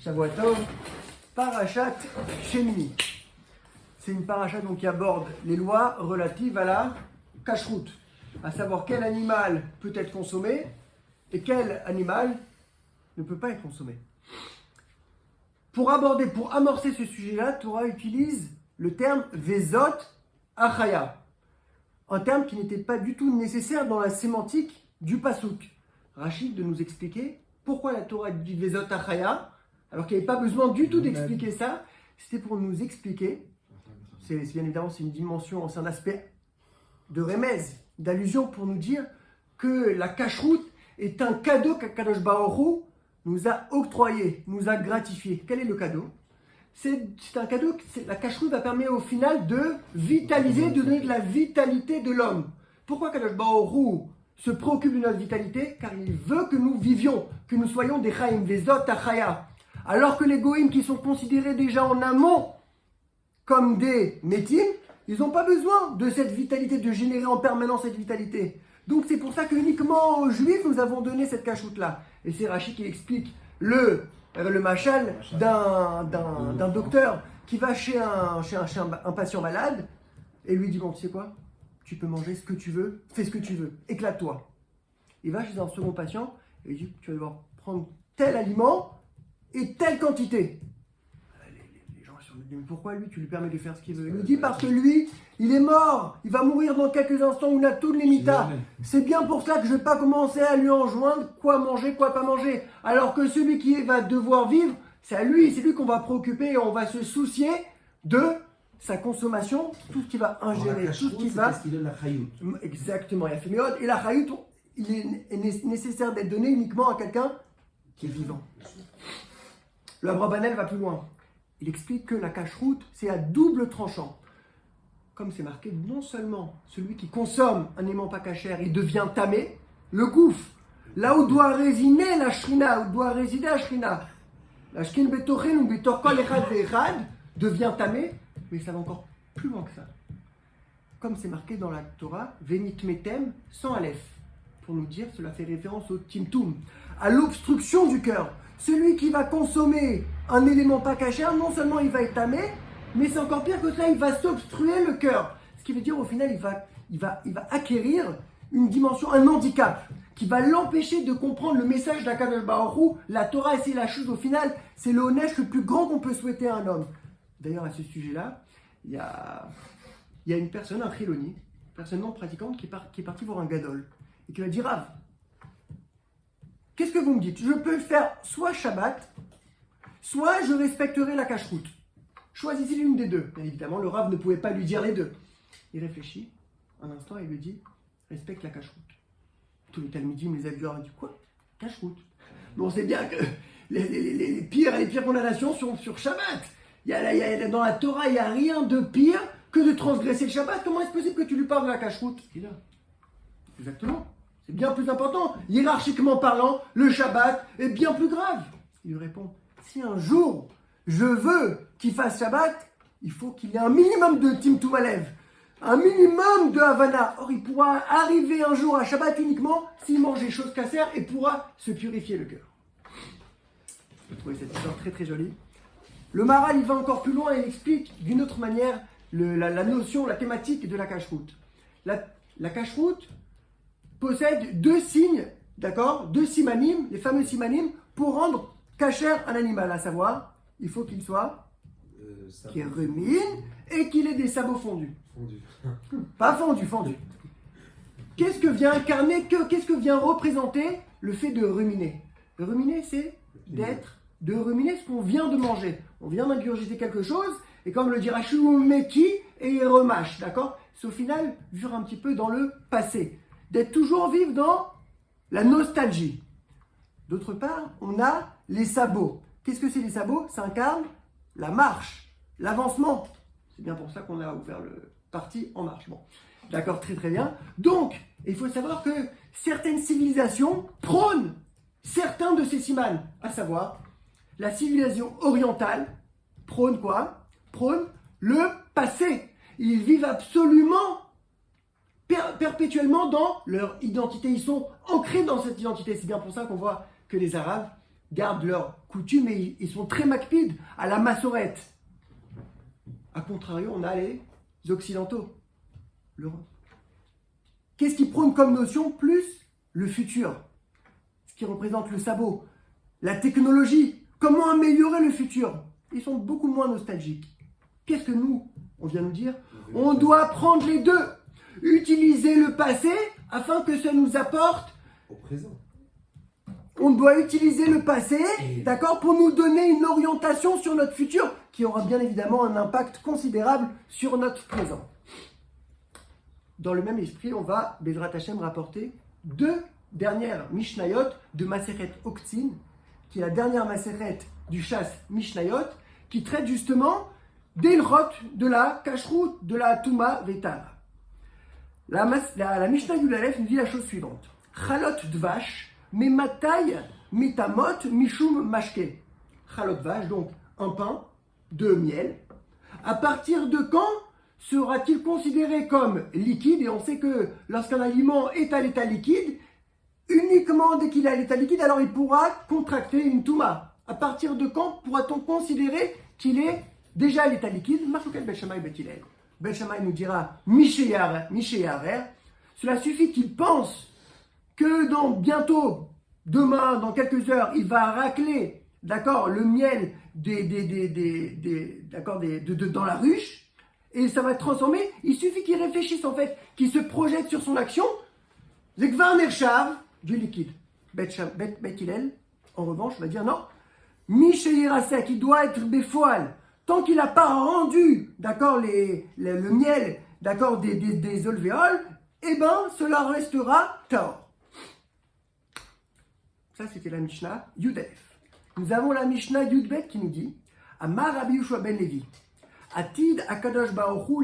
Shavua Tov, Parashat Shemini. C'est une paracha donc qui aborde les lois relatives à la kashrut, à savoir quel animal peut être consommé et quel animal ne peut pas être consommé. Pour amorcer ce sujet-là, Torah utilise le terme Vezot Achaya, un terme qui n'était pas du tout nécessaire dans la sémantique du pasuk. Rachid de nous expliquer pourquoi la Torah dit Vezot Achaya, alors qu'il n'y avait pas besoin du tout d'expliquer ça. C'était pour nous expliquer, c'est bien évidemment c'est une dimension, c'est un aspect de remez, d'allusion pour nous dire que la kashrut est un cadeau qu'Akadosh Baruch Hu nous a octroyé, nous a gratifié. Quel est le cadeau ? C'est un cadeau, la kashrut va permettre au final de vitaliser, de donner de la vitalité de l'homme. Pourquoi Akadosh Baruch Hu se préoccupe de notre vitalité ? Car il veut que nous vivions, que nous soyons des chaim, des zot achaya. Alors que les goïms qui sont considérés déjà en amont comme des métim, ils n'ont pas besoin de cette vitalité, de générer en permanence cette vitalité. Donc c'est pour ça que uniquement aux juifs nous avons donné cette cachoute-là. Et c'est Rachid qui explique le machal d'un docteur qui va chez un patient malade et lui dit, bon, tu sais quoi, tu peux manger ce que tu veux, fais ce que tu veux, éclate-toi. Il va chez un second patient et il dit, tu vas devoir prendre tel aliment et telle quantité. Les gens se disent, mais pourquoi lui, tu lui permets de faire ce qu'il veut ? Il nous dit, parce que lui, il est mort, il va mourir dans quelques instants, on a tous les mitas. C'est bien pour ça que je ne vais pas commencer à lui enjoindre quoi manger, quoi pas manger. Alors que celui qui va devoir vivre, c'est lui qu'on va préoccuper et on va se soucier de sa consommation, tout ce qu'il va ingérer, tout ce qu'il va... Parce qu'il donne la chayout. Exactement, il y a Féméod. Et la chayout, il est nécessaire d'être donné uniquement à quelqu'un qui est vivant. Le Abrabanel va plus loin. Il explique que la kashrut, c'est à double tranchant. Comme c'est marqué, non seulement celui qui consomme un aliment pas cachère, il devient tamé, le gouffre, là où doit résider la shrina, où doit résider la shrina, la shkin betochin ou betorkol echad ve'echad, devient tamé, mais ça va encore plus loin que ça. Comme c'est marqué dans la Torah, venit metem, sans aleph, pour nous dire, cela fait référence au timtum, à l'obstruction du cœur. Celui qui va consommer un élément pas cachère, non seulement il va être tamé, mais c'est encore pire que ça, il va s'obstruer le cœur. Ce qui veut dire au final, il va acquérir une dimension, un handicap, qui va l'empêcher de comprendre le message d'Akadosh Baruch Hu. La Torah, c'est la chose au final, c'est le honnête le plus grand qu'on peut souhaiter à un homme. D'ailleurs, à ce sujet-là, il y a une personne, un chiloni, une personne non pratiquante, qui est partie voir un gadol, et qui lui a dit, Rav, qu'est-ce que vous me dites ? Je peux faire soit Shabbat, soit je respecterai la kashrut. Choisissez l'une des deux. Bien évidemment, le Rav ne pouvait pas lui dire les deux. Il réfléchit un instant et lui dit, respecte la kashrut. Tous les talmidim, les avions, ils disent, quoi ? Kashrut. Mais on sait bien que les pires condamnations sont sur Shabbat. Dans la Torah, il n'y a rien de pire que de transgresser le Shabbat. Comment est-ce possible que tu lui parles de la kashrut ? Il a. Exactement. C'est bien plus important. Hiérarchiquement parlant, le Shabbat est bien plus grave. Il lui répond, si un jour je veux qu'il fasse Shabbat, il faut qu'il y ait un minimum de Timtum Alev, un minimum de Havana. Or, il pourra arriver un jour à Shabbat uniquement s'il mange des choses cassères et pourra se purifier le cœur. Vous trouvez cette histoire très très jolie. Le Maharal, il va encore plus loin et il explique d'une autre manière la notion, la thématique de la kashrut. La kashrut possède deux signes, d'accord, deux simanim, les fameux simanim, pour rendre kasher un animal, à savoir, il faut qu'il soit qu'il rumine et qu'il ait des sabots fondus. Pas fondus, fondus. Qu'est-ce que vient incarner, qu'est-ce que vient représenter le fait de ruminer ? Le ruminer, c'est de ruminer ce qu'on vient de manger. On vient d'ingurgiter quelque chose, et comme le dit Rachid, on met qui et il remâche, d'accord ? C'est au final, vivre un petit peu dans le passé. D'être toujours vivre dans la nostalgie. D'autre part, on a les sabots. Qu'est-ce que c'est les sabots ? Ça incarne la marche, l'avancement. C'est bien pour ça qu'on a ouvert le parti en marche. Bon, d'accord, très très bien. Donc, il faut savoir que certaines civilisations prônent certains de ces simanes, à savoir la civilisation orientale prône quoi ? Prône le passé. Ils vivent absolument perpétuellement dans leur identité. Ils sont ancrés dans cette identité. C'est bien pour ça qu'on voit que les Arabes, gardent leurs coutumes et ils sont très makpides à la massorette. A contrario, on a les occidentaux, l'Europe. Qu'est-ce qui prône comme notion? Plus le futur, ce qui représente le sabot, la technologie, comment améliorer le futur. Ils sont beaucoup moins nostalgiques. Qu'est-ce que nous, on vient nous dire? On doit prendre les deux, utiliser le passé afin que ça nous apporte au présent. On doit utiliser le passé, d'accord, pour nous donner une orientation sur notre futur qui aura bien évidemment un impact considérable sur notre présent. Dans le même esprit, on va, Bezrat Hashem, rapporter 2 dernières Mishnayot de Maseret Oktzin, qui est la dernière Maseret du Shas Mishnayot, qui traite justement des l'rot, de la kashrut, de la Touma Vetara. La Mishnah Yudalef nous dit la chose suivante. Chalot Dvash, Mematai Metamot Mishum Mashke. Chalot Dvash, donc un pain de miel. À partir de quand sera-t-il considéré comme liquide? Et on sait que lorsqu'un aliment est à l'état liquide, uniquement dès qu'il est à l'état liquide, alors il pourra contracter une touma. À partir de quand pourra-t-on considérer qu'il est déjà à l'état liquide? Marchoukel Ben Shammai Bet Hillel. Ben Shammai nous dira Mishéyarer. Cela suffit qu'il pense que dans bientôt, demain, dans quelques heures, il va racler, d'accord, le miel dans la ruche, et ça va être transformé. Il suffit qu'il réfléchisse en fait, qu'il se projette sur son action. Zekvar Nershav, du liquide. Bet Hillel, en revanche, va dire non. Mishéyerasek, il doit être béfoal. Tant qu'il n'a pas rendu, d'accord, le miel, d'accord, des alvéoles, eh ben, cela restera tort. Ça, c'était la Mishnah Yudef. Nous avons la Mishnah Yudbet qui nous dit Amar Rabbi Yehoshua ben Levi, Atid Akadosh Baruch Hu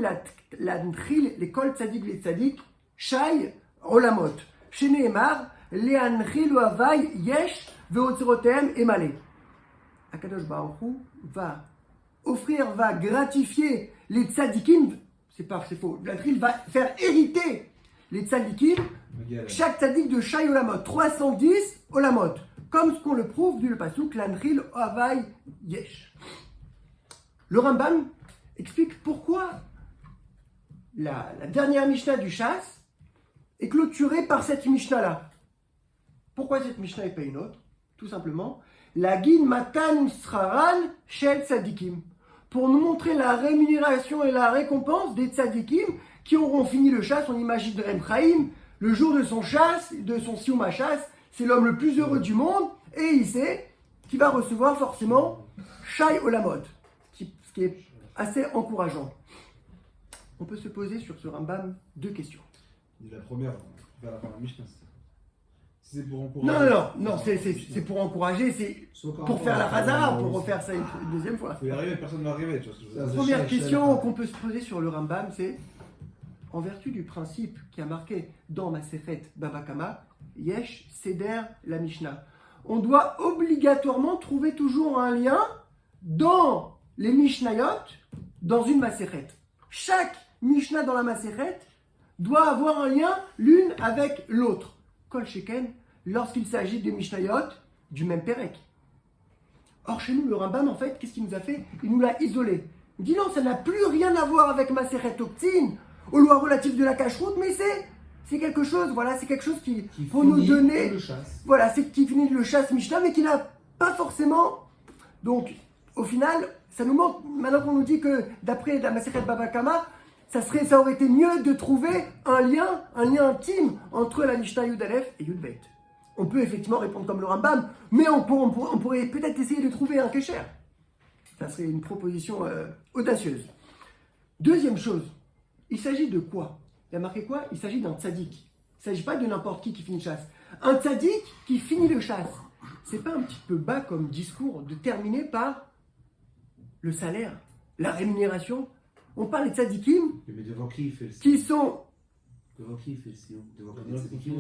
l'anchil l'école tzadik le tzadik Shai Olamot. Sheneemar le'anchil havai yesh ve'otzerotehem emale. Akadosh Baruch Hu va offrir, va gratifier les tzadikim. C'est faux. L'anchil va faire hériter les tzadikim. Chaque tzadik de Shai Olamot, 310 Olamot, comme ce qu'on le prouve du pasuk l'anchil havai yesh. Le Rambam explique pourquoi la dernière Mishnah du Shas est clôturée par cette Mishnah-là. Pourquoi cette Mishnah et pas une autre? Tout simplement, la Gin Matan Sraran Shel Tzadikim, pour nous montrer la rémunération et la récompense des Tzadikim qui auront fini le Shas. On imagine Rem Chaim, le jour de son Shas, de son Sioum HaShas, c'est l'homme le plus heureux du monde, et il sait qu'il va recevoir forcément Shai Olamot, ce qui est assez encourageant. On peut se poser sur ce Rambam 2 questions. La première, vers la fin de la Mishnah, c'est pour encourager. Non, c'est pour encourager, c'est pour faire la Chazara, pour refaire ça une deuxième fois. Il faut y arriver, personne ne va arriver. La première question qu'on peut se poser sur le Rambam, c'est en vertu du principe qui a marqué dans Masechet Baba Kama, Yesh Seder la Mishnah. On doit obligatoirement trouver toujours un lien dans les Mishnayot, dans une Masechet. Chaque Mishnah dans la Masechet doit avoir un lien l'une avec l'autre. Kol Sheken, lorsqu'il s'agit des Mishnayot du même Pérek. Or, chez nous, le Rambam, en fait, qu'est-ce qu'il nous a fait? Il nous l'a isolé. Il dit non, ça n'a plus rien à voir avec Masechet Oktzin, aux lois relatives de la Kashrut, mais c'est quelque chose, voilà, c'est quelque chose qui pour nous donner, voilà, c'est qui finit le Shas Mishnah, mais qui n'a pas forcément. Donc, au final, ça nous manque. Maintenant qu'on nous dit que d'après la Masechet Baba Kama, ça aurait été mieux de trouver un lien intime entre la Mishnah Yud Aleph et Yud Bet. On peut effectivement répondre comme le Rambam, mais on pourrait peut-être essayer de trouver un kécher. Ça serait une proposition audacieuse. Deuxième chose, il s'agit de quoi? Il a marqué quoi? Il s'agit d'un tzaddik. Il ne s'agit pas de n'importe qui finit le chasse. Un tzaddik qui finit le chasse. C'est pas un petit peu bas comme discours de terminer par le salaire, la rémunération? On parle de tzaddikim Mais devant qui il fait le qui sont... Devant qui il fait le sion? Devant qui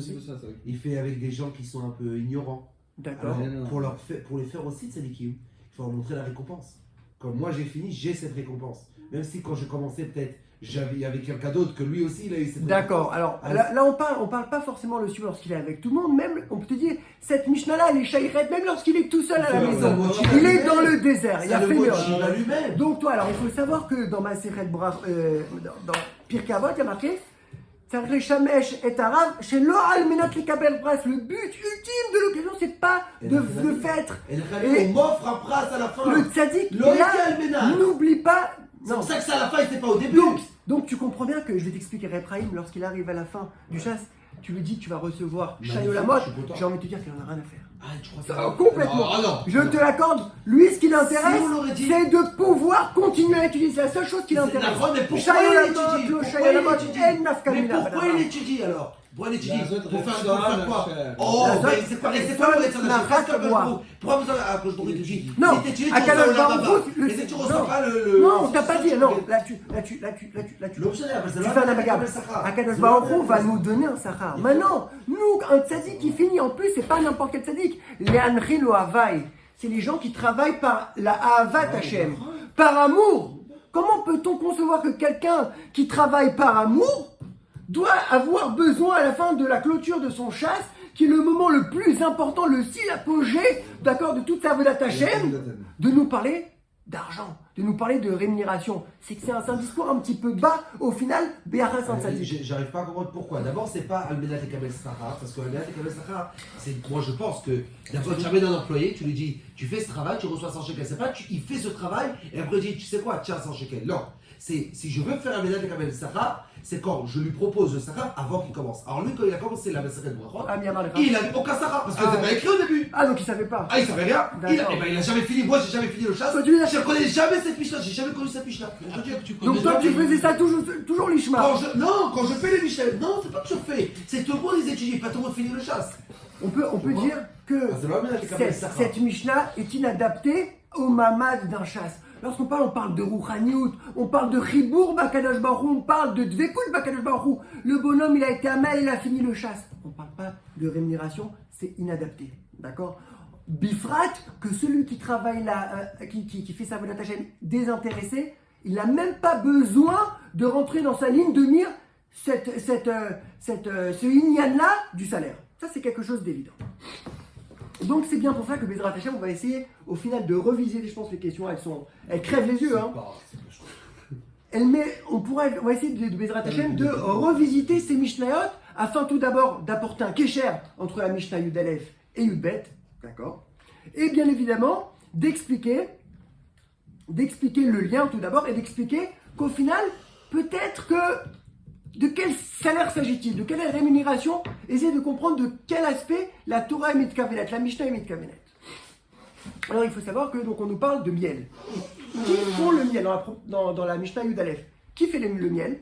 il fait avec des gens qui sont un peu ignorants. D'accord. Alors, pour les faire aussi tzaddikim, il faut leur montrer la récompense. Comme moi j'ai fini, j'ai cette récompense. Même si quand je commençais peut-être il y avait quelqu'un d'autre que lui aussi, il a eu cette. D'accord, alors là on parle pas forcément le suivant lorsqu'il est avec tout le monde, même on peut te dire, cette Mishnah-là, elle est shaïret, même lorsqu'il est tout seul à la maison. Il est dans le désert, il y a fait Donc toi, alors il faut savoir que dans ma Maseret dans Pirkei Avot, il y a marqué Tzarech Shamesh et Arav, chez Lo Almenat Likabel Pras. Le but ultime de l'occasion, c'est pas de faire. Et on m'offre un pras à la fin. Le tzaddik, là, n'oublie pas. C'est pour ça que c'est à la fin et c'est pas au début. Donc tu comprends bien que je vais t'expliquer Repraïm, lorsqu'il arrive à la fin du chasse, tu lui dis que tu vas recevoir Shayolamot, j'ai envie de te dire qu'il n'en a rien à faire. Ah, tu crois ça complètement. Non. Je te l'accorde. Lui, ce qui l'intéresse, c'est de pouvoir continuer à étudier. C'est la seule chose qui l'intéresse. Mais pourquoi il étudie alors? Pourquoi il étudie? Pour faire quoi? Oh, mais c'est pas le Pourquoi vous avez. Ah, quand je t'aurais dit. Non, à Kadosh Baruch Hu. Mais tu ressens pas le. Non, t'as pas dit. Non, là, tu fais un amalgame. À Kadosh Baruch Hu va nous donner un sachar. Maintenant, nous, un tzaddik qui finit en plus, c'est pas n'importe quel tzaddik. Le'anri lo havai. C'est les gens qui travaillent par la Ahavat Hashem, par amour. Comment peut-on concevoir que quelqu'un qui travaille par amour doit avoir besoin à la fin de la clôture de son chasse, qui est le moment le plus important, le style apogée, d'accord, de toute sa Avodat Hashem, de nous parler d'argent, de nous parler de rémunération. C'est un discours un petit peu bas, au final, Béachas Tzaddik. J'arrive pas à comprendre pourquoi. D'abord, c'est pas Almenat et Kabel Sahara, parce que Almenat et Kabel Sahara, moi je pense que d'abord tu amènes un employé, tu lui dis, tu fais ce travail, tu reçois 100 shekels. C'est pas, il fait ce travail, et après il dit, tu sais quoi, tiens 100 shekels. Non. Si je veux faire Almenat et Kabel Sahara, c'est quand je lui propose le Sahara avant qu'il commence. Alors lui, quand il a commencé la Maseret Brachot, il a aucun Sahara, parce que c'est pas écrit au début. Ah, donc il savait pas. Ah, il savait rien. Il a jamais fini. Moi, j'ai jamais fini le chasse. Je ne connais jamais cette Mishnah. J'ai jamais connu cette Mishnah. Donc toi, tu faisais ça toujours l'ishma. Non, quand je fais les Mishnah, non, c'est pas que je fais. C'est tout le monde les étudie, pas tout le monde finit le chasse. On peut dire que cette Mishnah est inadaptée au mamad d'un chasse. Lorsqu'on parle de Rouhaniout, on parle de Chibour Bakadosh Baruch Hu, on parle de Dvekut Bakadosh Baruch Hu. Le bonhomme, il a été amal, il a fini le chasse. On ne parle pas de rémunération, c'est inadapté. D'accord? Bifrat, que celui qui travaille là, qui fait sa Avodat Hashem désintéressé, il n'a même pas besoin de rentrer dans sa ligne de mire ce inyan-là du salaire. Ça, c'est quelque chose d'évident. Donc c'est bien pour ça que Bezrat Hashem, on va essayer au final de reviser, je pense, les questions, elles crèvent les yeux. Hein. On va essayer de Bezrat Hashem de revisiter ces Mishnayot afin tout d'abord d'apporter un kécher entre la Mishnah Yud Aleph et Yud Bet, d'accord? Et bien évidemment d'expliquer le lien tout d'abord et d'expliquer qu'au final, peut-être que de quel salaire s'agit-il? De quelle rémunération? Essayez de comprendre de quel aspect la Torah est mitkavenet, la Mishnah est mitkavenet. Alors il faut savoir que donc on nous parle de miel. Qui font le miel dans la Mishnah Yud Aleph? Qui fait le miel?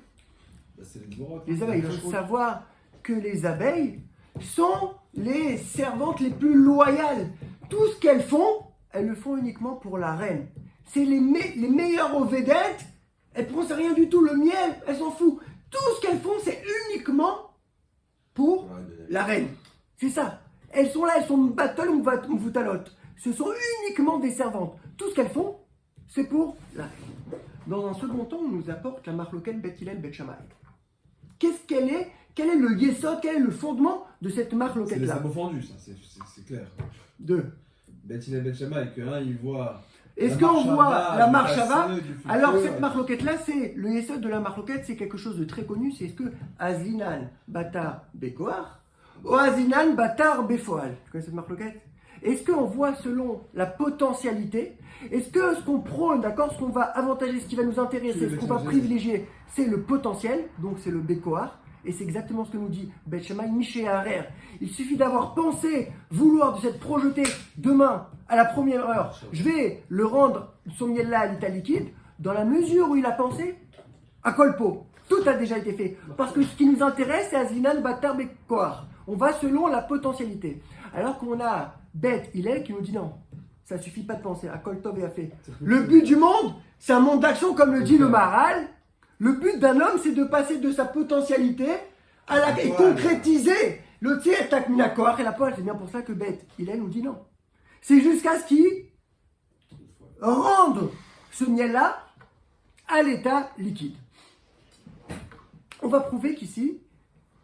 Les abeilles. Il faut savoir que les abeilles sont les servantes les plus loyales. Tout ce qu'elles font, elles le font uniquement pour la reine. C'est les meilleures aux vedettes. Elles ne pensent à rien du tout. Le miel, elles s'en foutent. Tout ce qu'elles font, c'est uniquement pour la reine. C'est ça. Elles sont là, elles sont battle ou voutalot. Ce sont uniquement des servantes. Tout ce qu'elles font, c'est pour la reine. Dans un second temps, on nous apporte la marloquette Bet Hillel Bet Shammai. Qu'est-ce qu'elle est? Quel est le yesod? Quel est le fondement de cette marloquette-là? C'est des sabots fendus, ça, c'est clair. Deux. Bet Hillel Bet Shammai, qu'un, il voit. Est-ce qu'on voit la marche Shava? Alors cette marloquette-là, c'est le yesod de la marloquette, c'est quelque chose de très connu. C'est est-ce que Azinan Batar Bekoar ou Azinan Batar Befoal? Tu connais cette marloquette? Est-ce qu'on voit selon la potentialité? Est-ce que ce qu'on prône, d'accord, ce qu'on va avantager, ce qui va nous intéresser, ce qu'on va privilégier, c'est le potentiel, donc c'est le Bekoar. Et c'est exactement ce que nous dit Bet Shammai Miché Harer. Il suffit d'avoir pensé, vouloir de s'être projeté demain à la première heure. Je vais le rendre, son miel-là, à l'état liquide, dans la mesure où il a pensé à Kolpo. Tout a déjà été fait. Parce que ce qui nous intéresse, c'est Azinan Batar Bekoar. On va selon la potentialité. Alors qu'on a Bet Hillel qui nous dit non. Ça suffit pas de penser à Koltov et à fait. Le but du monde, c'est un monde d'action, comme le dit le Maharal. Le but d'un homme, c'est de passer de sa potentialité et concrétiser le tir takminakoar et la poêle. C'est bien pour ça que Bet Hillel nous dit non. C'est jusqu'à ce qu'il rende ce miel-là à l'état liquide. on va prouver qu'ici,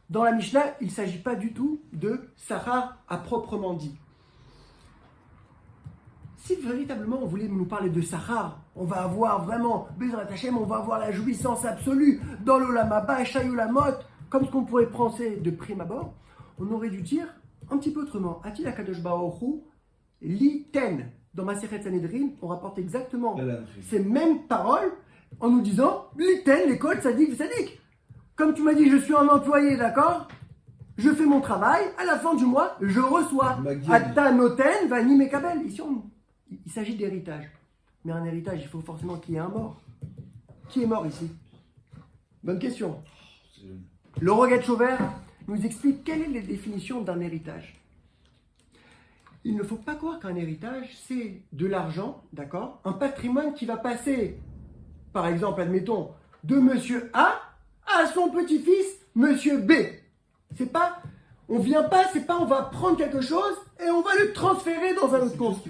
dans la Mishnah, il ne s'agit pas du tout de Sahar à proprement dit. Si véritablement on voulait nous parler de Sahar, on va avoir vraiment, Bezrat Hashem, on va avoir la jouissance absolue dans l'Olam Haba, Shayolamot, comme ce qu'on pourrait penser de prime abord, on aurait dû dire un petit peu autrement. Atil Akadosh Baruch Hu, Liten. Dans Masechet Sanhedrin, on rapporte exactement ces mêmes paroles en nous disant Liten, l'école, sadik, sadik. Comme tu m'as dit, je suis un employé, d'accord? Je fais mon travail, à la fin du mois, je reçois. Ata noten, vani mekabel. Ici, il s'agit d'héritage. Mais un héritage, il faut forcément qu'il y ait un mort. Qui est mort ici? Bonne question. Le Rogat Chauver nous explique quelle est la définition d'un héritage. Il ne faut pas croire qu'un héritage, c'est de l'argent, d'accord? Un patrimoine qui va passer, par exemple, admettons, de monsieur A à son petit-fils, monsieur B. C'est pas, on vient pas, c'est pas on va prendre quelque chose et on va le transférer dans un autre compte.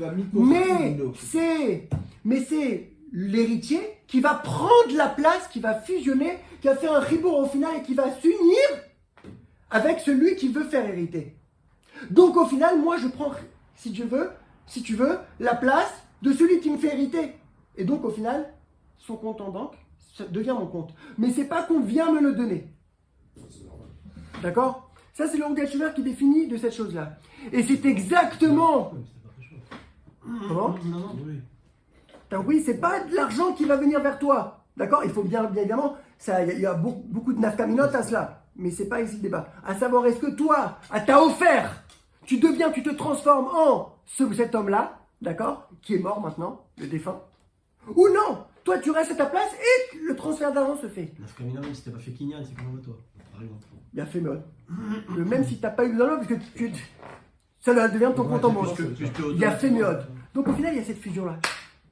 Mais c'est l'héritier qui va prendre la place, qui va fusionner, qui va faire un ribour au final et qui va s'unir avec celui qui veut faire hériter. Donc au final, moi je prends, si tu veux, la place de celui qui me fait hériter. Et donc au final, son compte en banque, ça devient mon compte. Mais c'est pas qu'on vient me le donner. D'accord? Ça c'est le Rogat Chauver qui définit de cette chose-là. Et c'est exactement... Comment? T'as compris? C'est pas de l'argent qui va venir vers toi. D'accord? Il faut bien évidemment, il y a beaucoup de nafkaminotes à cela. Mais c'est pas ici le débat. À savoir, est-ce que toi, à t'a offert, tu te transformes en cet homme-là, d'accord? Qui est mort maintenant, le défunt. Ou non? Toi, tu restes à ta place et le transfert d'argent se fait. Nafkamina, même si t'as pas fait Kinyan, c'est quand même à toi, par exemple. Bien fait, mode. Même si t'as pas eu d'argent, parce que ça devient ton compte en banque. Il y a fait mode. Donc au final, il y a cette fusion-là.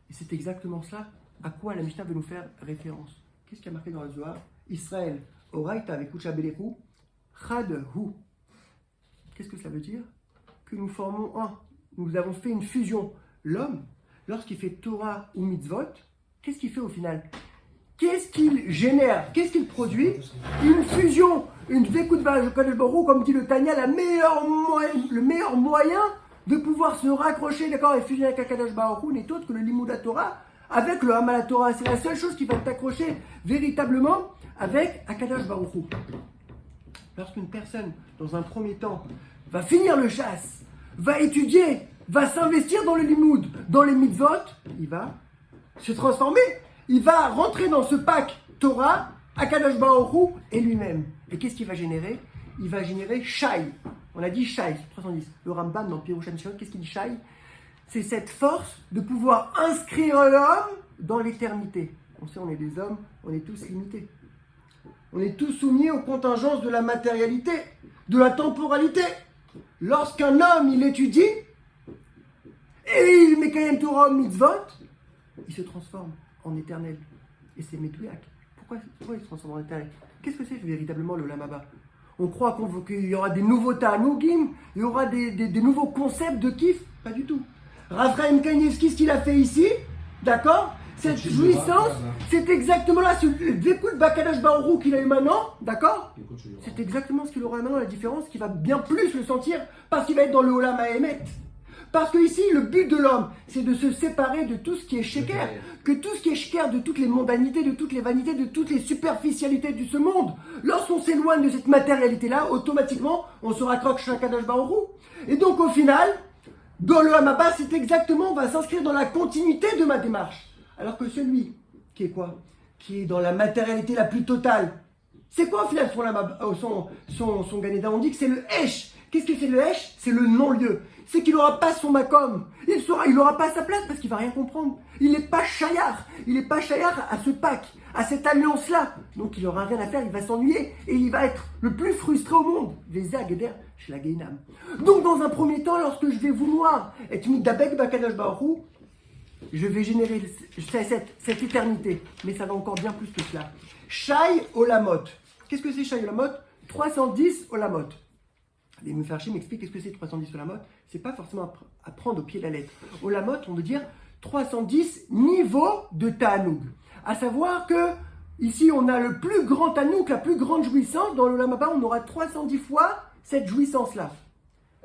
Et c'est exactement cela à quoi la Mishnah veut nous faire référence. Qu'est-ce qui a marqué dans le Zohar? Israël, Oraita avec Kucha Belechu, Chad Hu. Qu'est-ce que ça veut dire? Que nous formons un. Nous avons fait une fusion. L'homme, lorsqu'il fait Torah ou Mitzvot, qu'est-ce qu'il fait au final? Qu'est-ce qu'il génère? Qu'est-ce qu'il produit? Une fusion, une Vekut Kadosh Baruch Hu, comme dit le Tanya, le meilleur moyen de pouvoir se raccrocher, d'accord, et fusionner avec Akadosh Baruch Hu n'est autre que le Limud Torah avec le Hamal Torah. C'est la seule chose qui va t'accrocher véritablement avec Akadosh Baruch Hu. Lorsqu'une personne, dans un premier temps, va finir le chasse, va étudier, va s'investir dans le Limud, dans les mitzvot, il va se transformer. Il va rentrer dans ce pack Torah, Akadosh Baruch Hu et lui-même. Et qu'est-ce qu'il va générer? Il va générer Shai. On a dit Shai, 310. Le Rambam dans Pirush HaMishpot, qu'est-ce qu'il dit Shai? C'est cette force de pouvoir inscrire l'homme dans l'éternité. On sait, on est des hommes, on est tous limités. On est tous soumis aux contingences de la matérialité, de la temporalité. Lorsqu'un homme, il étudie, et il met Kayem Torah Mitzvot, il se transforme en éternel. Et c'est Medouyak. Pourquoi il se transforme en éternel? Qu'est-ce que c'est véritablement le Olam Haba? On croit qu'il y aura des nouveaux Ta'anugim, il y aura des nouveaux concepts de kiff? Pas du tout. Raphaël Kanievski, ce qu'il a fait ici, d'accord? Cette jouissance, c'est exactement là, ce Vekut Bakadosh Baruch Hu qu'il a eu maintenant, d'accord? C'est exactement ce qu'il aura maintenant, la différence, qu'il va bien plus le sentir, parce qu'il va être dans le Olam Haemet. Parce que ici, le but de l'homme, c'est de se séparer de tout ce qui est sheker. Que tout ce qui est sheker, de toutes les mondanités, de toutes les vanités, de toutes les superficialités de ce monde. Lorsqu'on s'éloigne de cette matérialité-là, automatiquement, on se raccroche à Kadosh Baruch Hu. Et donc, au final, dans le Hamaba, c'est exactement, on va s'inscrire dans la continuité de ma démarche. Alors que celui qui est quoi? Qui est dans la matérialité la plus totale. C'est quoi, au final, son Ganéda? On dit que c'est le Hesh. Qu'est-ce que c'est le Hesh? C'est le non-lieu. C'est qu'il n'aura pas son makom. Il n'aura pas sa place parce qu'il ne va rien comprendre. Il n'est pas chayar. Il n'est pas chayar à ce pack, à cette alliance-là. Donc il n'aura rien à faire, il va s'ennuyer et il va être le plus frustré au monde. Veza Geder chez la Gainam. Donc dans un premier temps, lorsque je vais vouloir être mis d'Abek Bakadosh Baruch Hu, je vais générer cette éternité. Mais ça va encore bien plus que cela. Shai Olamot. Qu'est-ce que c'est Shai Olamot? 310 Olamot. Les Mefarshim m'expliquent qu'est-ce que c'est 310 Olamot. C'est pas forcément à prendre au pied de la lettre. Olamot, on veut dire 310 niveaux de Ta'anoug. À savoir que Ici, on a le plus grand anouk, la plus grande jouissance. Dans le Lamaba, on aura 310 fois cette jouissance-là.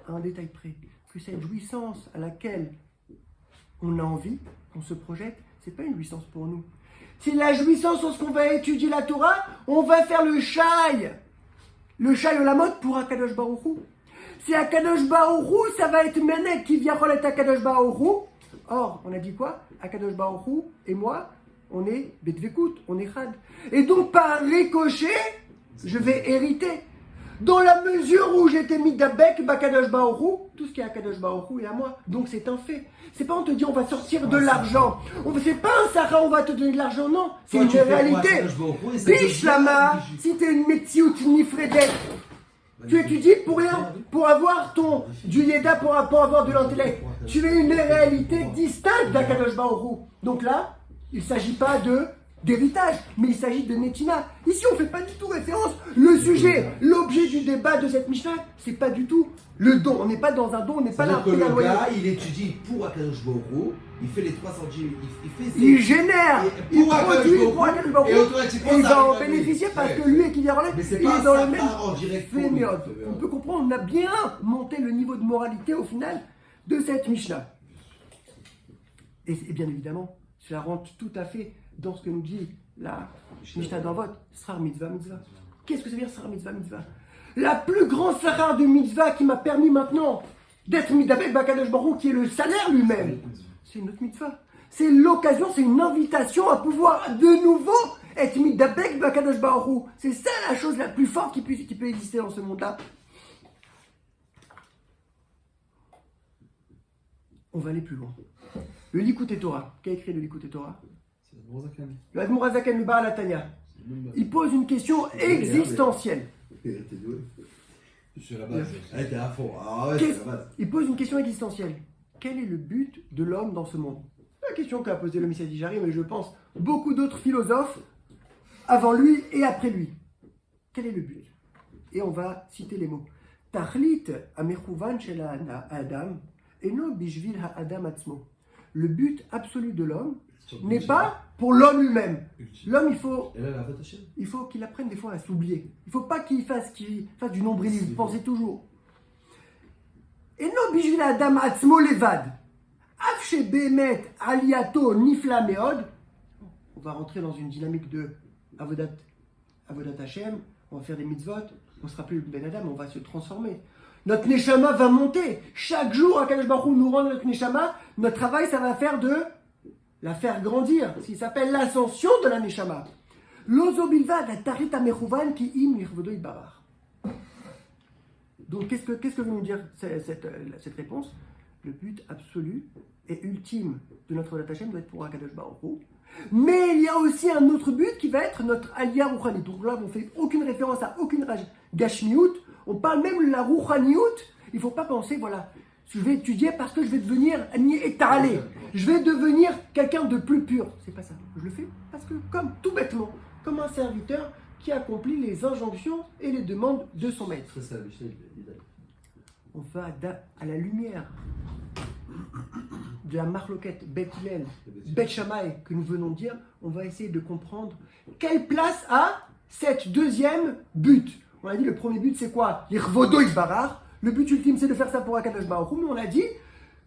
À un détail près, que cette jouissance à laquelle on a envie, qu'on se projette, c'est pas une jouissance pour nous. C'est la jouissance lorsqu'on va étudier la Torah, on va faire le shai. Le shai olamot pour Akadosh Baruch Hu. C'est Akadosh Baruch Hu, ça va être Menek qui vient relettre Akadosh Baruch Hu. Or, on a dit quoi? Akadosh Baruch Hu et moi, on est Betvekut, on est Chad. Et donc, par ricochet, je vais hériter. Dans la mesure où j'étais mis d'Abek, Bakadosh Baruch Hu, tout ce qui est Akadosh Baruch Hu est à moi. Donc, c'est un fait. C'est pas on te dit on va sortir de l'argent. C'est pas un Sarah, on va te donner de l'argent, non. C'est une réalité. Bishlama, si t'es une Metsiout Nifredet, tu étudies pour rien, pour avoir du Yeda, pour avoir de l'intellect. Tu es une réalité distincte d'Akadosh Baruch Hu. Donc là, il ne s'agit pas d'héritage, mais il s'agit de Netina. Ici, on ne fait pas du tout référence. Le sujet, l'objet du débat de cette Mishnah, c'est pas du tout le don. On n'est pas dans un don, on n'est pas là pour le gars, il étudie pour Akadosh Baruch Hu, il fait les 300 il génère, il produit pour Akadosh Baruch Hu, et il va en bénéficier parce que lui, qui vient relève, il est dans le même phénomène. On peut comprendre, on a bien monté le niveau de moralité au final de cette Mishnah. Et bien évidemment, cela rentre tout à fait dans ce que nous dit la Mishnah d'Avot, Srar Mitzvah Mitzvah. Qu'est-ce que ça veut dire Srar Mitzvah Mitzvah? La plus grande Srar de Mitzvah qui m'a permis maintenant d'être Midabek Bakadosh Baruch Hu, qui est le salaire lui-même, c'est une autre Mitzvah. C'est l'occasion, c'est une invitation à pouvoir de nouveau être Midabek Bakadosh Baruch Hu. C'est ça la chose la plus forte qui peut exister dans ce monde-là. On va aller plus loin. Le Likutei Torah. Qui a écrit le Likutei Torah? C'est Mourazakan. Le Admor Hazaken, le Baal HaTanya. Il pose une question existentielle. C'est la base. Elle était à fond. Ah ouais, c'est la base. Il pose une question existentielle. Quel est le but de l'homme dans ce monde? La question qu'a posée le Messias Dijari, mais je pense beaucoup d'autres philosophes avant lui et après lui. Quel est le but? Et on va citer les mots. Tachlit amechouvan shel Adam eno bishvil ha'adam atzmo. Le but absolu de l'homme n'est pas pour l'homme lui-même. L'homme, il faut qu'il apprenne des fois à s'oublier. Il ne faut pas qu'il fasse du nombrilisme. Pensez toujours. Eno bishvil ha'adam atzmo levad. Af shebemet aliato nifla meod. On va rentrer dans une dynamique de avodat Hashem. On va faire des mitzvot. On ne sera plus le Ben Adam, on va se transformer. Notre Neshama va monter. Chaque jour, Akadosh Baruch Hu nous rend notre Neshama. Notre travail, ça va faire la faire grandir. Ça s'appelle l'ascension de la Neshama. L'ozo bilvad, la tarit amechouvan ki im lirvodo ibarar. Donc, qu'est-ce que veut nous dire cette réponse? Le but absolu et ultime de notre Avodat Hashem doit être pour Akadosh Baruch Hu. Mais il y a aussi un autre but qui va être notre Aliyah Rouchani. Donc là, on ne fait aucune référence à aucune Gashmiout. On parle même de la Rouchaniout. Il ne faut pas penser, voilà, je vais étudier parce que je vais devenir Etaralé. Je vais devenir quelqu'un de plus pur. C'est pas ça. Je le fais parce que, comme tout bêtement, comme un serviteur qui accomplit les injonctions et les demandes de son maître. On va à la lumière de la marloquette Bet Hillel, Bet Shammai que nous venons de dire, on va essayer de comprendre quelle place a cette deuxième but. On a dit le premier but c'est quoi? L'irvodo isbarar. Le but ultime c'est de faire ça pour Akadosh Baruch Hu, mais on a dit,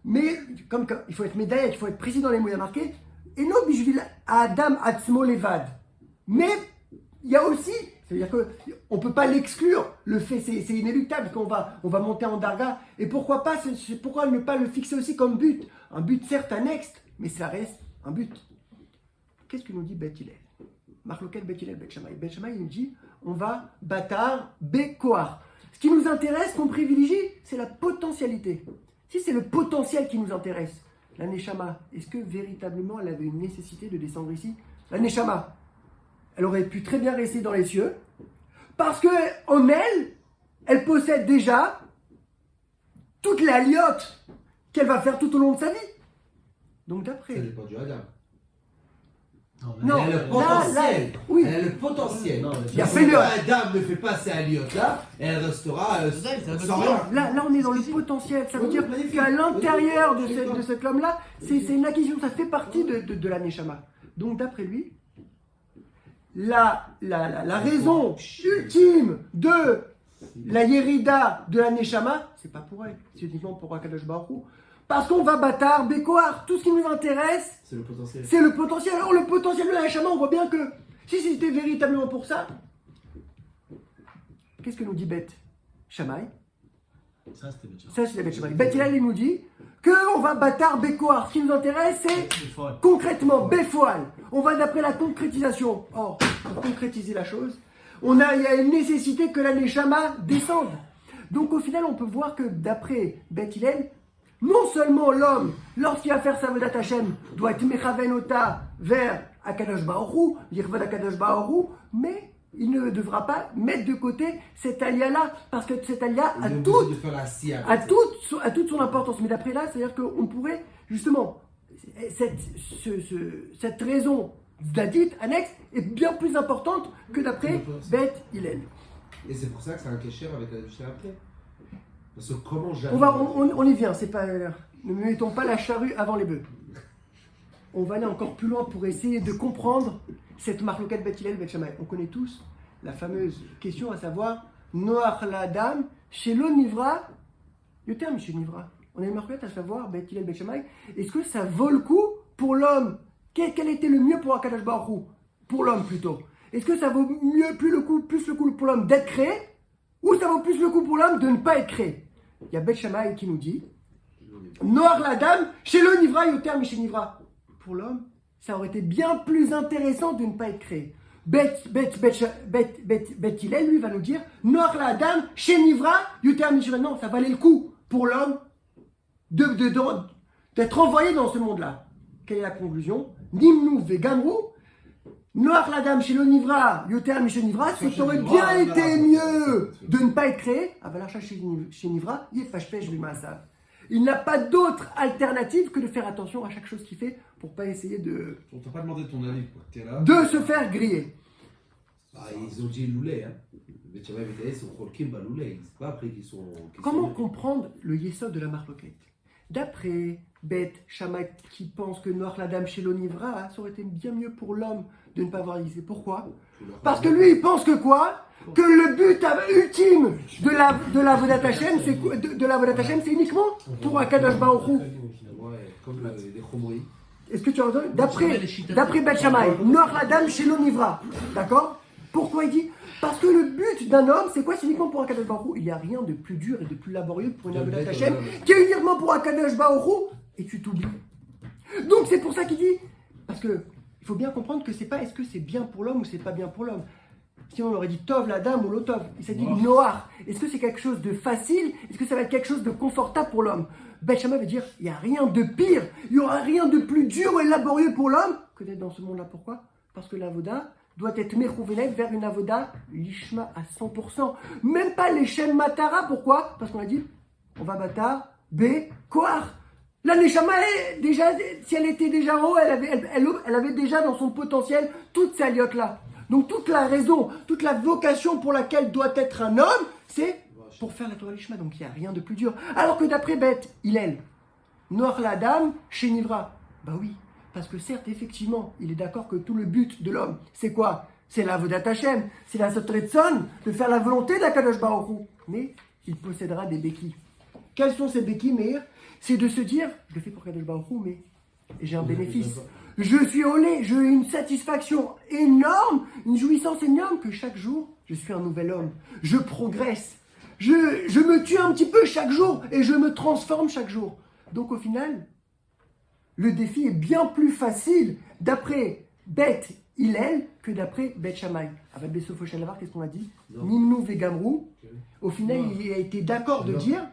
mais comme il faut être médaillé, il faut être précis dans les mots à marquer, et non bishvil Adam atzmo levad. Mais il y a aussi, c'est-à-dire qu'on ne peut pas l'exclure, le fait c'est inéluctable qu'on va monter en darga, et pourquoi ne pas le fixer aussi comme but? Un but certes annexe, mais ça reste un but. Qu'est-ce que nous dit Bet Hillel? Marloquette Bet Hillel, Bet Shammai. Bet Shammai, il nous dit, on va batar Bekoar. Ce qui nous intéresse, qu'on privilégie, c'est la potentialité. Si c'est le potentiel qui nous intéresse, la Neshama, est-ce que véritablement elle avait une nécessité de descendre ici? La Neshama, elle aurait pu très bien rester dans les cieux, parce qu'en elle, elle possède déjà toute la liotte qu'elle va faire tout au long de sa vie. Donc d'après... Ça dépend du Adam. Non, elle a le potentiel. oui. Elle a le potentiel. Il y a fait Adam ne fait pas ces aliotes là, elle restera sans rien. Là, on est dans le potentiel. Ça veut dire qu'à l'intérieur de cet homme-là, c'est une acquisition. Ça fait partie de la Neshama. Donc, d'après lui, la raison ultime de la Yerida de la Neshama, c'est pas pour elle, c'est uniquement pour Akadosh Baruch Hu. Parce qu'on va bâtard, Bécoar, tout ce qui nous intéresse, C'est le potentiel. c'est le potentiel. Alors le potentiel de la Neshama, on voit bien que si c'était véritablement pour ça, qu'est-ce que nous dit Beth Shammai? Ça, c'était bien. Ça, c'est la Beth Shammai. Beth Hillel, il nous dit qu'on va bâtard, Bécoar. Ce qui nous intéresse, c'est Il faut. concrètement, Béfoal. On va d'après la concrétisation. Or, pour concrétiser la chose, il y a une nécessité que la Neshama descende. Donc au final, on peut voir que d'après Beth Hillel, non seulement l'homme, lorsqu'il va faire sa Vodat Hashem, doit être Mechavenota vers Akadosh Baruch Hu, l'Irvad Akadosh Baruch Hu, mais il ne devra pas mettre de côté cette alia-là, parce que cette alia Il a est obligé toute de faire la scia à avec ça. toute son importance. Mais d'après là, c'est-à-dire qu'on pourrait, justement, cette raison dite annexe est bien plus importante que d'après Beth Hillel. Et c'est pour ça que c'est un kécher avec la Mishnah après. Parce que comment jamais. On y vient, c'est pas. Ne mettons pas la charrue avant les bœufs. On va aller encore plus loin pour essayer de comprendre cette marloquet Beth Hillel, Beth Shammai. On connaît tous la fameuse question à savoir Noach la dame, chez l'onivra, le terme chez l'onivra. On a une marloquet à savoir Beth Hillel, Beth Shammai. Est-ce que ça vaut le coup pour l'homme? Quel était le mieux pour Akadosh Baruch Hu? Pour l'homme plutôt. Est-ce que ça vaut plus le coup pour l'homme d'être créé? Ou ça vaut plus le coup pour l'homme de ne pas être créé? Il y a Beth Shammai qui nous dit Noir la dame, chez le Nivra, Yoter Miché Nivra. Pour l'homme, ça aurait été bien plus intéressant de ne pas être créé. Beth Hillel, lui, va nous dire Noir la dame, chez Nivra, Yoter Miché Nivra. Non, ça valait le coup pour l'homme d'être envoyé dans ce monde-là. Quelle est la conclusion? Nimnou Vegamrou. Noir la dame chez l'onivra, Yoter Miché Nivra, ça aurait bien été mieux de ne pas être créé. Avalarcha chez Nivra, Yefashpesh Bimasa. Il n'a pas d'autre alternative que de faire attention à chaque chose qu'il fait pour pas essayer On t'a pas demandé ton avis, quoi. T'es là. de se faire griller. Ah, ils ont dit Loulé, hein. Mais tu vois, ils sont Cholkim Loulé. C'est pas après qu'ils sont. Comment comprendre le yesod de la marloquette? D'après Beth Shammai qui pense que Noir la dame chez l'onivra, ça aurait été bien mieux pour l'homme de ne pas avoir lisé. Pourquoi? Parce que lui, il pense que quoi? Que le but ultime de la Vodat Hashem, c'est quoi? De la Vodat Hashem, c'est uniquement pour Akadosh Baruch Hu. Ouais, comme les Chomoïs. Est-ce que tu as entendu? D'après Beth Shammai, Noir la dame chez l'onivra. D'accord? Pourquoi il dit? Parce que le but d'un homme, c'est quoi? C'est uniquement pour Akadosh Baruch Hu. Il n'y a rien de plus dur et de plus laborieux pour une Vodat Hashem qui est uniquement pour Akadosh Baruch Hu, et tu t'oublies. Donc c'est pour ça qu'il dit, parce que il faut bien comprendre que c'est pas est-ce que c'est bien pour l'homme ou c'est pas bien pour l'homme. Sinon on aurait dit Tov la dame ou l'Otov. Il s'est dit noir. Est-ce que c'est quelque chose de facile? Est-ce que ça va être quelque chose de confortable pour l'homme? Beth Shammai veut dire il n'y a rien de pire, il n'y aura rien de plus dur et laborieux pour l'homme que d'être dans ce monde-là. Pourquoi? Parce que l'avoda doit être mechouvenet vers une avoda lishma à 100%. Même pas les Shem Matara. Pourquoi? Parce qu'on a dit on va bâtard, B, Koar. La Neshama, déjà, si elle était déjà en haut, elle avait déjà dans son potentiel toutes ces aliotes-là. Donc toute la raison, toute la vocation pour laquelle doit être un homme, c'est pour faire la Torah Lishma. Donc il n'y a rien de plus dur. Alors que d'après Beth Hillel, Noach la dame, chez Nivra. Bah oui, parce que certes, effectivement, il est d'accord que tout le but de l'homme, c'est quoi? C'est la Vodat Hashem, c'est la Sotretson, de faire la volonté d'Akadosh Baruch Hu. Mais il possédera des béquilles. Quels sont ces béquilles, Meir? C'est de se dire, je le fais pour Kadosh Baruch Hu, mais j'ai un bénéfice. Je suis olé, j'ai une satisfaction énorme, une jouissance énorme que chaque jour, je suis un nouvel homme. Je progresse. Je me tue un petit peu chaque jour et je me transforme chaque jour. Donc au final, le défi est bien plus facile d'après Beth Hillel que d'après Beth Shammai. Avec Besofo Shalavar, qu'est-ce qu'on a dit? Nimnou Vegamrou. Au final, il a été d'accord de dire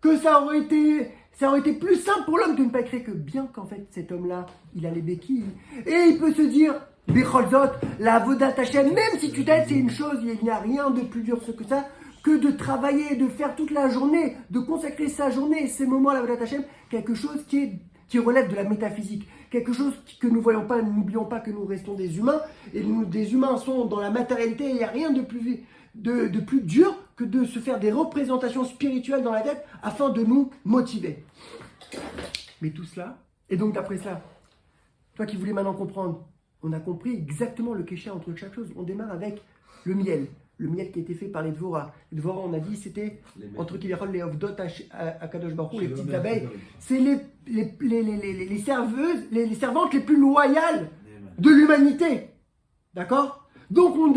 que ça aurait été plus simple pour l'homme de ne pas créer que bien qu'en fait cet homme-là, il a les béquilles. Et il peut se dire, Bicholzot, la Vodat Hashem, même si tu t'aides, c'est une chose, il n'y a rien de plus dur que ça, que de travailler, de faire toute la journée, de consacrer sa journée et ses moments à la Vodat Hashem, quelque chose qui relève de la métaphysique, quelque chose que nous ne voyons pas, n'oublions pas que nous restons des humains, et des humains sont dans la matérialité, et il n'y a rien de plus dur que de se faire des représentations spirituelles dans la tête afin de nous motiver. Mais tout cela, et donc d'après cela, toi qui voulais maintenant comprendre on a compris exactement le kécher entre chaque chose. On démarre avec le miel. Le miel qui a été fait par les Dvorah. Les Dvorah, on a dit, c'était entre Kivérol, les Ovdot à Kadosh Baruch Hu, les petites abeilles. C'est les serveuses, les servantes les plus loyales de l'humanité. D'accord? Donc, on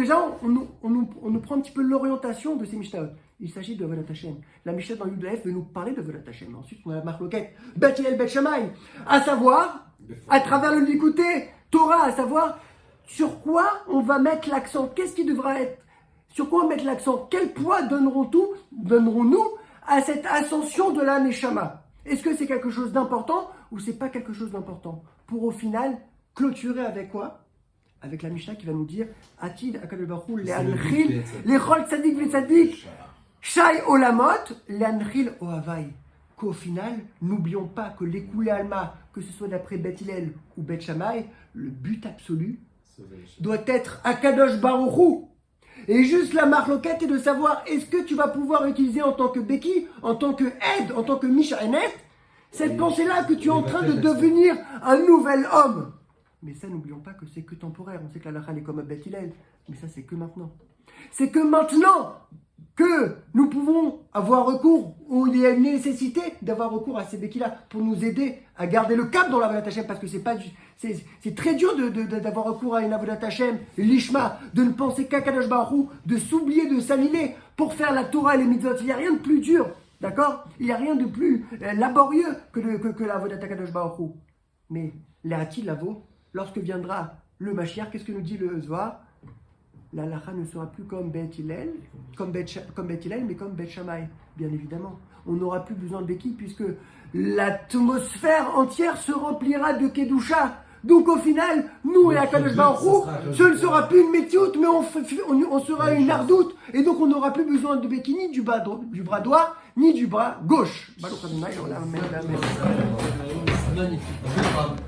nous prend un petit peu l'orientation de ces Mishnahot. Il s'agit de Avodat Hashem. La Mishnah dans Yud veut nous parler de Avodat Hashem. Ensuite, on a la marloquette Bet Hillel Bet Shammai. À savoir, à travers le Likutei Torah, à savoir sur quoi on va mettre l'accent. Qu'est-ce qui devra être? Sur quoi on va mettre l'accent? Quel poids donnerons-nous à cette ascension de la Neshama? Est-ce que c'est quelque chose d'important ou c'est pas quelque chose d'important? Pour au final clôturer avec quoi? Avec la Mishnah qui va nous dire Atid Akadosh Baruch Hu le'anchil lechol tzadik v'tzadik shai olamot le'anchil ohavai. Qu'au final, n'oublions pas que l'écoulé alma, que ce soit d'après Beth Hillel ou Beth Shammai, le but absolu doit être Akadosh Baruch Hu. Et juste la marloquette est de savoir est-ce que tu vas pouvoir utiliser en tant que Beki, en tant que aide, en tant que Mishaenet, cette pensée-là que tu es en train de devenir un nouvel homme. Mais ça, n'oublions pas que c'est que temporaire. On sait que la lacha est comme Beth Hillel, mais ça, c'est que maintenant. C'est que maintenant que nous pouvons avoir recours, où il y a une nécessité d'avoir recours à ces béquilles-là pour nous aider à garder le cap dans la Avodat Hashem, parce que c'est très dur d'avoir recours à une Avodat Hashem, l'Ishma, de ne penser qu'à Kadosh Baruch Hu, de s'oublier, de s'annuler pour faire la Torah et les mitzvot. Il n'y a rien de plus dur, d'accord? Il n'y a rien de plus laborieux que la Avodat Kadosh Baruch Hu. Mais l'Ati Lavo, lorsque viendra le Mashiach, qu'est-ce que nous dit le Zohar? La halacha ne sera plus comme Beth Hillel, mais comme Beth Shammai, bien évidemment. On n'aura plus besoin de béquilles puisque l'atmosphère entière se remplira de Kedusha. Donc au final, nous et Akadosh Baruch Hu, ce ne sera plus une métiout, mais on sera une ardoute. Et donc on n'aura plus besoin de béquilles ni du bras droit, ni du bras gauche. Baruch Adonai, Olam, Amen, Amen. Magnifique.